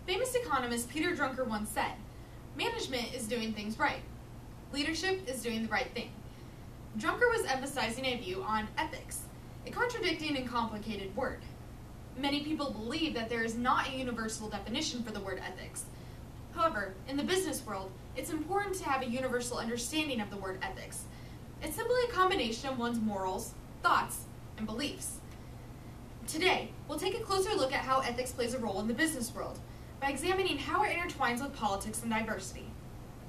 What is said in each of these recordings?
Famous economist Peter Drucker once said, "Management is doing things right. Leadership is doing the right thing." Drucker was emphasizing a view on ethics, a contradicting and complicated word. Many people believe that there is not a universal definition for the word ethics. However, in the business world, it's important to have a universal understanding of the word ethics. It's simply a combination of one's morals, thoughts, and beliefs. Today, we'll take a closer look at how ethics plays a role in the business world by examining how it intertwines with politics and diversity.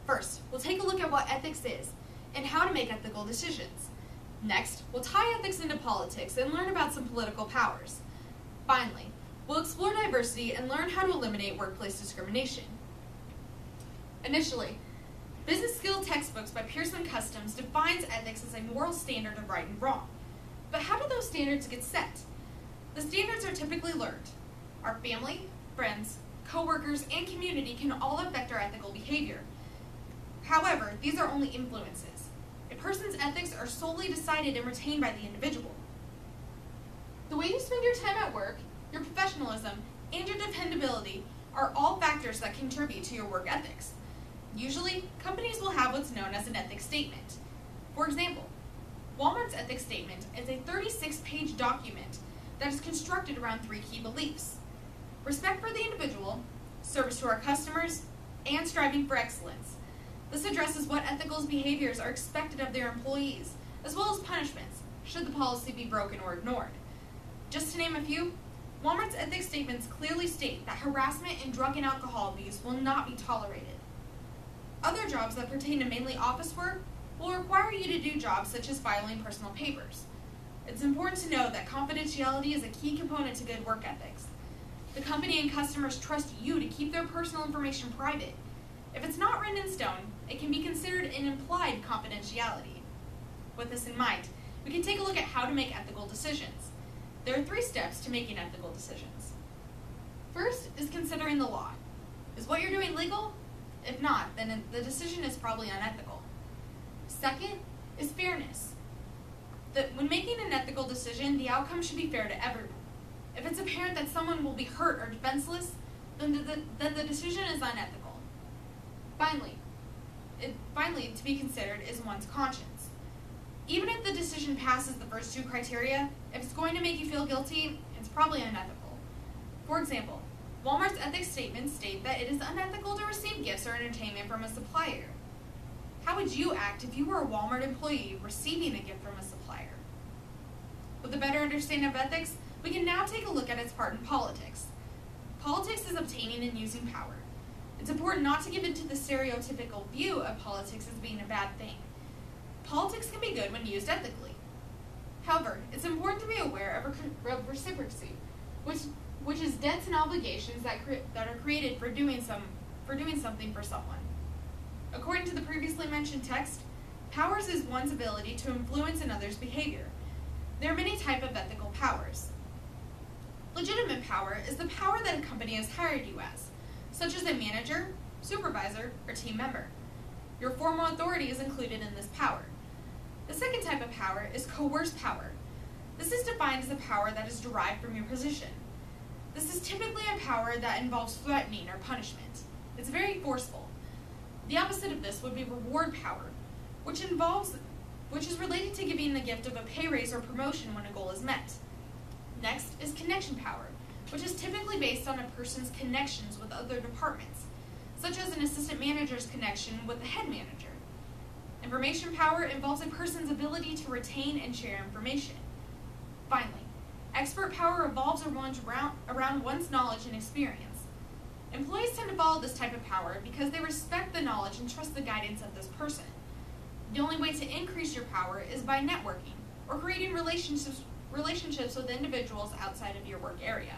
First, we'll take a look at what ethics is and how to make ethical decisions. Next, we'll tie ethics into politics and learn about some political powers. Finally, we'll explore diversity and learn how to eliminate workplace discrimination. Initially, Business Skill Textbooks by Pearson Customs defines ethics as a moral standard of right and wrong. But how do those standards get set? The standards are typically learned. Our family, friends, coworkers, and community can all affect our ethical behavior. However, these are only influences. A person's ethics are solely decided and retained by the individual. The way you spend your time at work, your professionalism, and your dependability are all factors that contribute to your work ethics. Usually, companies will have what's known as an ethics statement. For example, Walmart's ethics statement is a 36-page document that is constructed around 3 key beliefs: respect for the individual, service to our customers, and striving for excellence. This addresses what ethical behaviors are expected of their employees, as well as punishments, should the policy be broken or ignored. Just to name a few, Walmart's ethics statements clearly state that harassment and drug and alcohol abuse will not be tolerated. Other jobs that pertain to mainly office work will require you to do jobs such as filing personal papers. It's important to know that confidentiality is a key component to good work ethics. The company and customers trust you to keep their personal information private. If it's not written in stone, it can be considered an implied confidentiality. With this in mind, we can take a look at how to make ethical decisions. There are 3 steps to making ethical decisions. First is considering the law. Is what you're doing legal? If not, then the decision is probably unethical. Second is fairness. When making an ethical decision, the outcome should be fair to everyone. If it's apparent that someone will be hurt or defenseless, then the decision is unethical. Finally, to be considered is one's conscience. Even if the decision passes the first 2 criteria, if it's going to make you feel guilty, it's probably unethical. For example, Walmart's ethics statements state that it is unethical to receive gifts or entertainment from a supplier. How would you act if you were a Walmart employee receiving a gift from a supplier? With a better understanding of ethics, we can now take a look at its part in politics. Politics is obtaining and using power. It's important not to give into the stereotypical view of politics as being a bad thing. Politics can be good when used ethically. However, it's important to be aware of reciprocity, which is debts and obligations that are created for doing something for someone. According to the previously mentioned text, powers is one's ability to influence another's behavior. There are many types of ethical powers. Legitimate power is the power that a company has hired you as, such as a manager, supervisor, or team member. Your formal authority is included in this power. The second type of power is coerced power. This is defined as a power that is derived from your position. This is typically a power that involves threatening or punishment. It's very forceful. The opposite of this would be reward power, which is related to giving the gift of a pay raise or promotion when a goal is met. Next is connection power, which is typically based on a person's connections with other departments, such as an assistant manager's connection with the head manager. Information power involves a person's ability to retain and share information. Finally, expert power revolves around one's knowledge and experience. Employees tend to follow this type of power because they respect the knowledge and trust the guidance of this person. The only way to increase your power is by networking or creating relationships with individuals outside of your work area.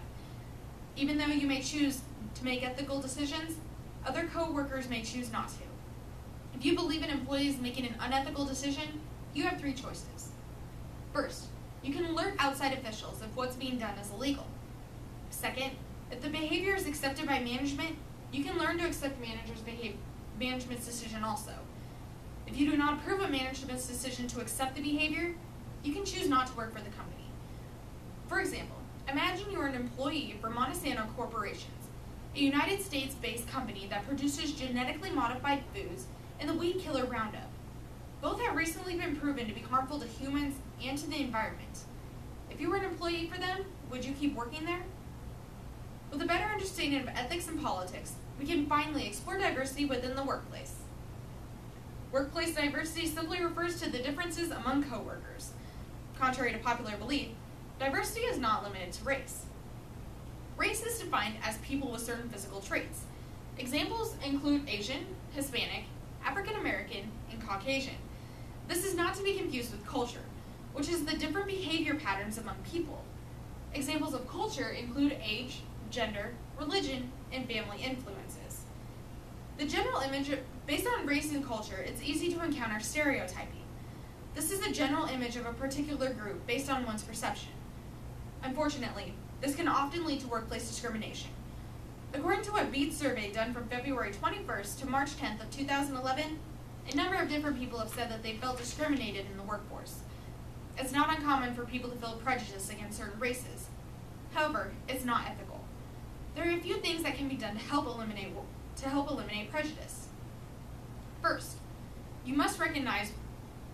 Even though you may choose to make ethical decisions, other co-workers may choose not to. If you believe an employee is making an unethical decision, you have 3 choices. First, you can alert outside officials if what's being done is illegal. Second, if the behavior is accepted by management, you can learn to accept management's decision also. If you do not approve of management's decision to accept the behavior, you can choose not to work for the company. For example, imagine you are an employee for Monsanto Corporations. a United States-based company that produces genetically modified foods and the weed killer Roundup. Both have recently been proven to be harmful to humans and to the environment. If you were an employee for them, would you keep working there? With a better understanding of ethics and politics, we can finally explore diversity within the workplace. Workplace diversity simply refers to the differences among coworkers. Contrary to popular belief, diversity is not limited to race. Race is defined as people with certain physical traits. Examples include Asian, Hispanic, African American, and Caucasian. This is not to be confused with culture, which is the different behavior patterns among people. Examples of culture include age, gender, religion, and family influences. The general image, based on race and culture, it's easy to encounter stereotyping. This is a general image of a particular group based on one's perception. Unfortunately, this can often lead to workplace discrimination. According to a BEAD survey done from February 21st to March 10th of 2011, a number of different people have said that they felt discriminated in the workforce. It's not uncommon for people to feel prejudice against certain races. However, it's not ethical. There are a few things that can be done to help eliminate prejudice. First, you must recognize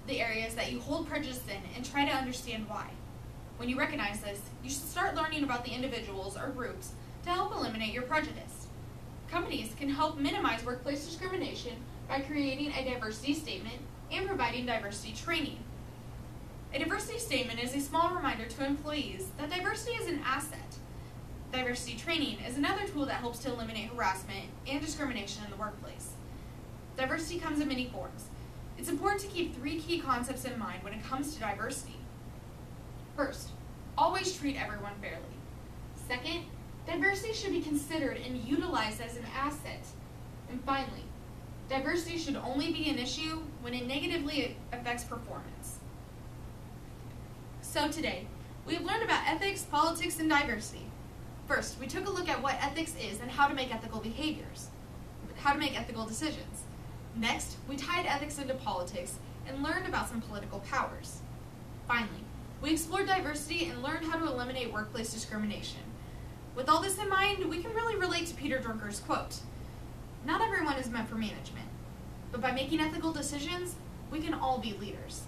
the areas that you hold prejudice in and try to understand why. When you recognize this, you should start learning about the individuals or groups to help eliminate your prejudice. Companies can help minimize workplace discrimination by creating a diversity statement and providing diversity training. A diversity statement is a small reminder to employees that diversity is an asset. Diversity training is another tool that helps to eliminate harassment and discrimination in the workplace. Diversity comes in many forms. It's important to keep 3 key concepts in mind when it comes to diversity. First, always treat everyone fairly. Second, diversity should be considered and utilized as an asset. And finally, diversity should only be an issue when it negatively affects performance. So today, we have learned about ethics, politics, and diversity. First, we took a look at what ethics is and how to make ethical decisions. Next, we tied ethics into politics and learned about some political powers. Finally, we explored diversity and learned how to eliminate workplace discrimination. With all this in mind, we can really relate to Peter Drucker's quote, "Not everyone is meant for management, but by making ethical decisions, we can all be leaders."